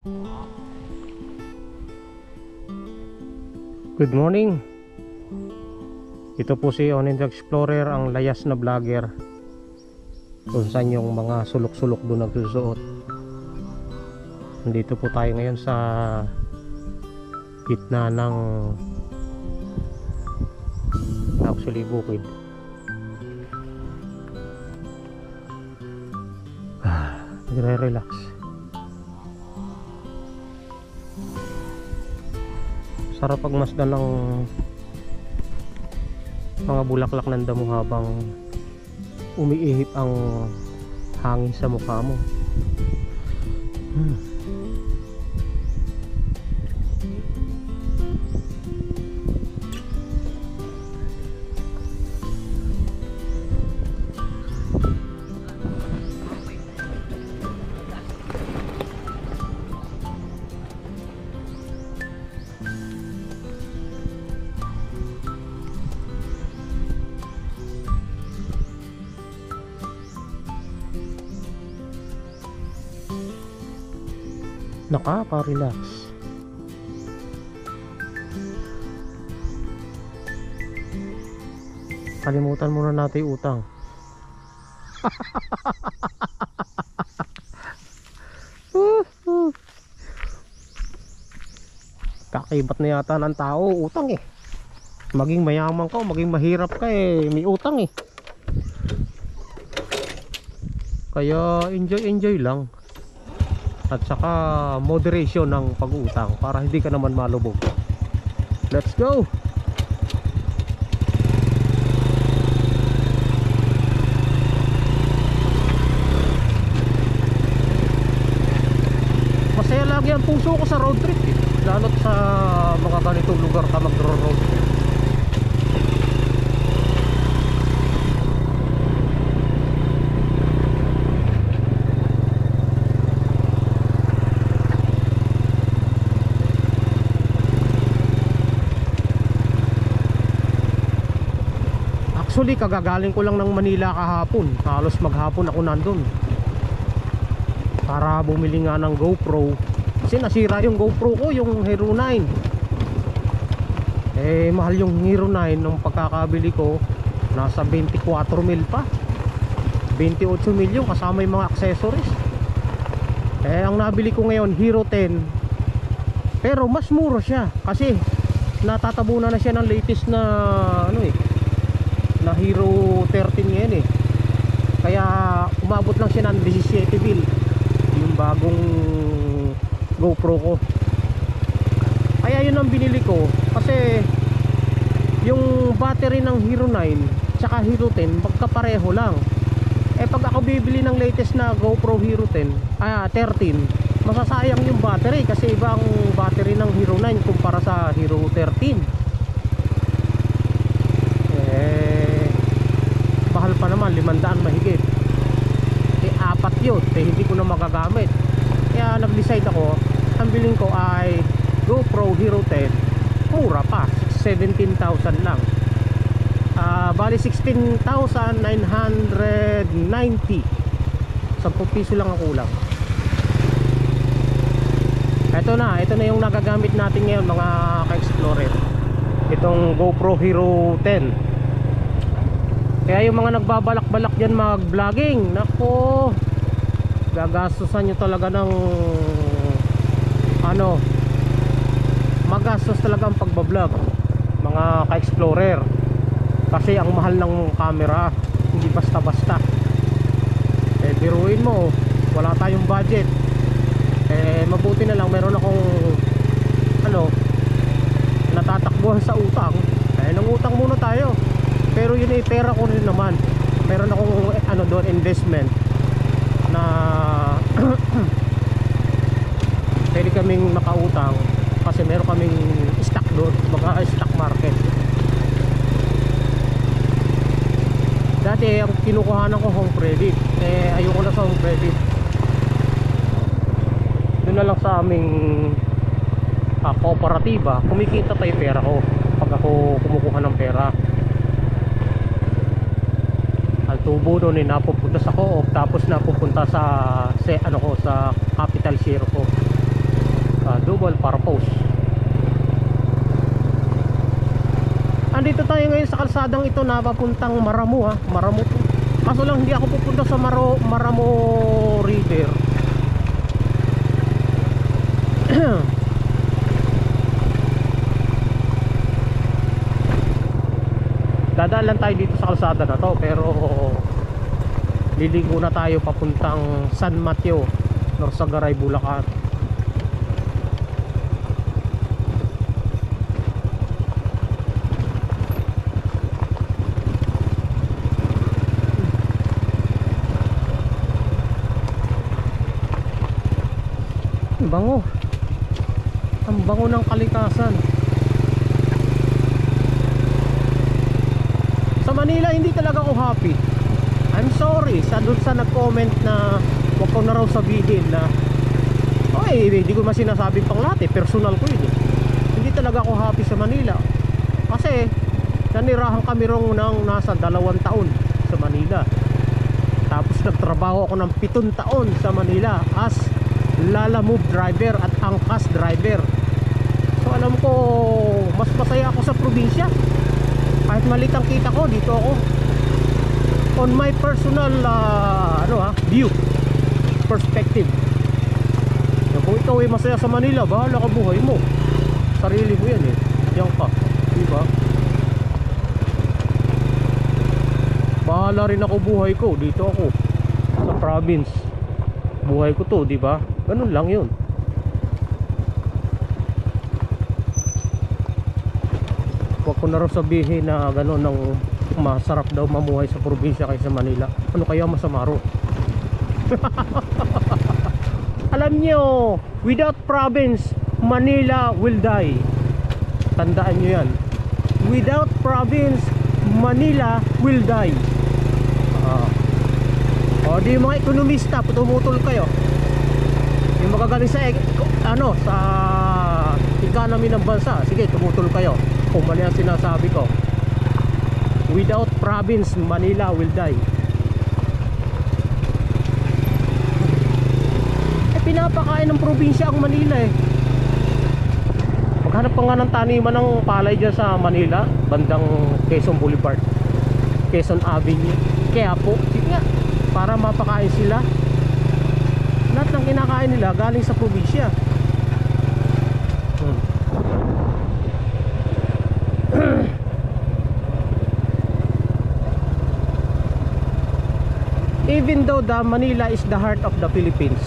Good morning. Ito po si Onin the Explorer, ang layas na vlogger kung saan yung mga sulok-sulok doon nagsusuot. Nandito po tayo ngayon sa gitna ng actually bukid. Nagre-relax. Sarap pagmasdan ng mga bulaklak ng damo habang umiihip ang hangin sa mukha mo. Nakaka-relax. Kalimutan muna natin yung utang. Kakaibat na yata ng tao, utang eh. Maging mayaman ka o maging mahirap ka eh, may utang eh. Kaya enjoy lang. At saka moderation ng pag-uutang para hindi ka naman malubog. Let's go! Masaya lagi ang puso ko sa road trip eh. Lalo't sa mga ganitong lugar ka magro-road trip. Actually kagagaling ko lang ng Manila kahapon. Halos maghapon ako nandun para bumili nga ng GoPro. Kasi nasira yung GoPro ko, yung Hero 9. Eh mahal yung Hero 9 nung pagkakabili ko. Nasa 24 mil pa, 28 mil yung kasama yung mga accessories. Eh ang nabili ko ngayon Hero 10. Pero mas mura siya kasi natatabunan na siya ng latest na ano eh, na Hero 13 ngayon eh. Kaya umabot lang siya ng 17 mil yung bagong GoPro ko. Kaya yun ang binili ko kasi yung battery ng Hero 9 tsaka Hero 10 magkapareho lang. Eh pag ako bibili ng latest na GoPro Hero 13, masasayang yung battery kasi iba ang battery ng Hero 9 kumpara sa Hero 13. Mahal pa naman, 500 mahigit. Eh apat yun, eh hindi ko na magagamit. Kaya nag-decide ako, ang bilhin ko ay GoPro Hero 10. Mura pa, 17,000 lang. Bali 16,990. 10 piso lang ang kulang. Ito na yung nagagamit natin ngayon mga ka-explorer. Itong GoPro Hero 10. Kaya yung mga nagbabalak-balak dyan mag-vlogging, nako, gagastusan nyo talaga ng ano, magastos talaga ang pagbablog mga ka-explorer. Kasi ang mahal ng camera, hindi basta-basta. Eh biruin mo, wala tayong budget. Eh mabuti na lang meron akong ano, natatakbuhan sa utang. Eh nangutang muna tayo. Pero yun ay pera ko rin naman. Meron akong ano doon, investment na pwede kaming makautang kasi meron kaming stock doon, mga stock market. Dati ang kinukuhanan ko home credit, eh ayoko na sa home credit. Doon na lang sa aming kooperatiba, kumikita pa yung pera ko pag ako kumukuha ng pera. Ang tubo doon ay napupunta sa co-op, tapos napupunta sa ano ko, sa capital share ko. dual purpose. Andito tayo ngayon sa kalsadang ito na papuntang Maramo ha. Maramo to. Kaso lang hindi ako pupunta sa Maramo River. Dadaan lang tayo dito sa kalsada na to, pero liligo na tayo papuntang San Mateo, Norsagaray, Bulacan. Ang bango ng kalikasan. Sa Manila hindi talaga ako happy. I'm sorry doon sa nag-comment na wag ko na raw sabihin na hindi ko masinasabi pang lahat personal ko yun Hindi talaga ako happy sa Manila. Kasi nanirahan kami rong ng nasa 2 taon sa Manila. Tapos nagtrabaho ako ng 7 taon sa Manila as lalamove driver at angkas driver. So alam ko mas masaya ako sa probinsya. Kahit maliit ang kita ko, dito ako. On my personal view, perspective. So, kung ikaw ay masaya sa Manila, bahala ka buhay mo. Sarili mo yan Yan ka, diba? Bahala rin ako buhay ko, dito ako sa province. Buhay ko to, diba? Ganun lang yun. Huwag ko na rin sabihin na gano'n ng masarap daw mamuhay sa probinsya kaysa Manila. Ano kaya masama ro? Alam nyo, without province, Manila will die. Tandaan nyo yan. Without province, Manila will die. Di mga ekonomista, tumutol kayo. Yung magagaling sa sa economy ng bansa, sige, tumutol kayo kung mali ang sinasabi ko. Without province, Manila will die. Pinapakain ng probinsya ang Manila Maghanap pa nga ng taniman ng palay dyan sa Manila, bandang Quezon Boulevard, Quezon Avenue, Quiapo. Sige nga, para mapakain sila. Lahat ng kinakain nila galing sa probinsya. Even though the Manila is the heart of the Philippines,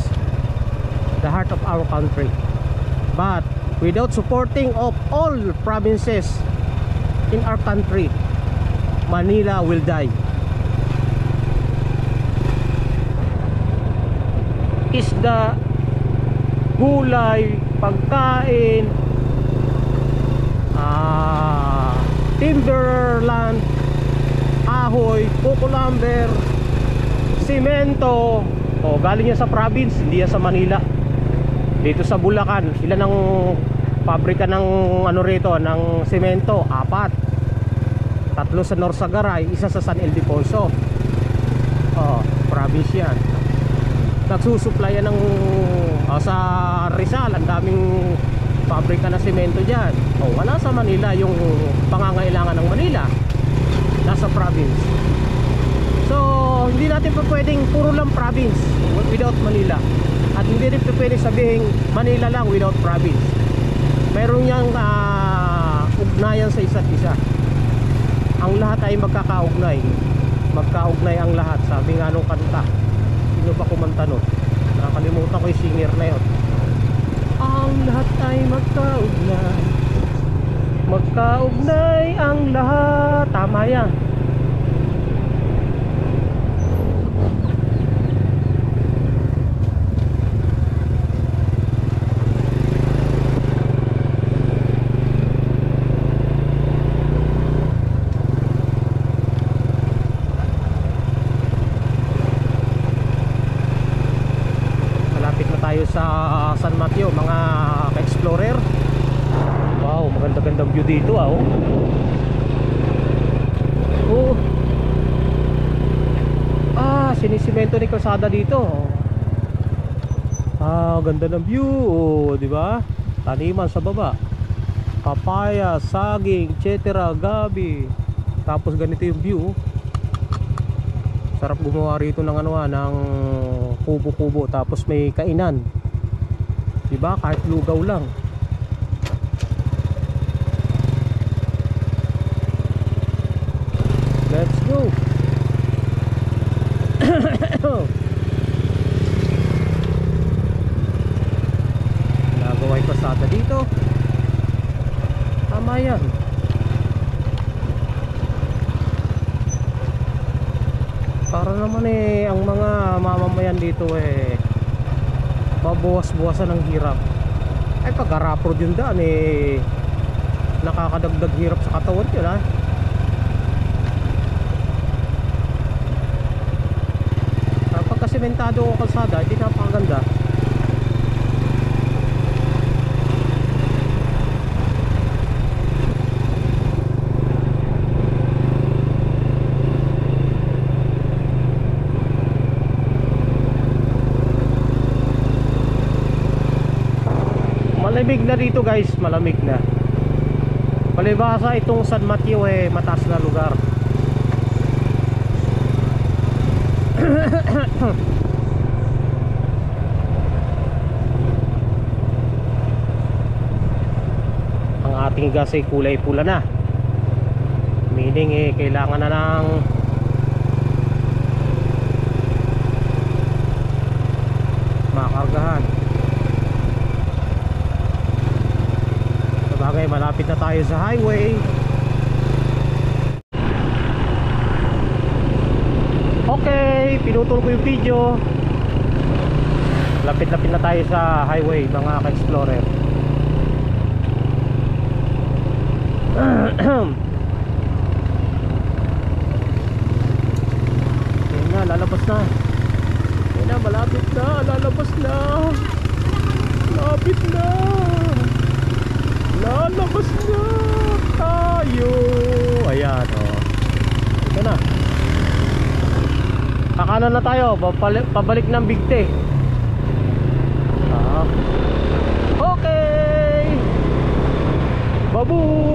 the heart of our country, but without supporting of all provinces in our country, Manila will die. Isda, gulay, pagkain, timberland, kahoy, coco lumber, simento, galing yan sa province, hindi yan sa Manila. Dito sa Bulacan, ilan ang pabrika ng rito ng simento? 4. 3 sa Norsagaray, 1 sa San Ildefonso. Province yan. Nagsusupply yan ng sa Rizal, ang daming pabrika na simento dyan. Wala sa Manila yung pangangailangan ng Manila, nasa province. So hindi natin pa pwedeng puro lang province without Manila, at hindi rin pa pwedeng sabihin Manila lang without province. Meron niyang ugnayan sa isa't isa. Ang lahat ay magkakaugnay. Magkaugnay ang lahat, sabi nga nung kanta. Sino ba kumanta nun? Nakalimutan ko yung singer na yun. Ang lahat ay magkaugnay, magkaugnay ang lahat. Tama yan. Sa San Mateo, mga ka-explorer. Wow, maganda-gandang view dito sinisimento ni kalsada dito. Ganda ng view, di ba? taniman sa baba, papaya, saging, etc. Gabi. Tapos ganito yung view. Sarap gumawa rito ng ng kubo-kubo, tapos may kainan. Diba? Kahit lugaw lang. Let's go. Nagaway pasada dito. Tama yan. Para naman ang mga mamamayan dito mabuwas-buwasan ng hirap. Ay pag rapid yung daan nakakadagdag hirap sa katawan yun ha. Pagka sementado o kalsada, hindi napakaganda. Malamig na dito guys, malamig na. Palibhasa itong San Mateo mataas na lugar. Ang ating gas ay kulay pula na. Meaning kailangan na ng makargahan. Sabagay, malapit na tayo sa highway. Okay, pinutol ko yung video. Lapit-lapit na tayo sa highway, mga ka-explorer. Ayun na, lalabas na. Ayun na, malapit na, lalabas na. Malapit na. Lalabas na tayo. Ayan ito na. Kakanan na tayo, pabalik ng Bigte. Okay. Babu.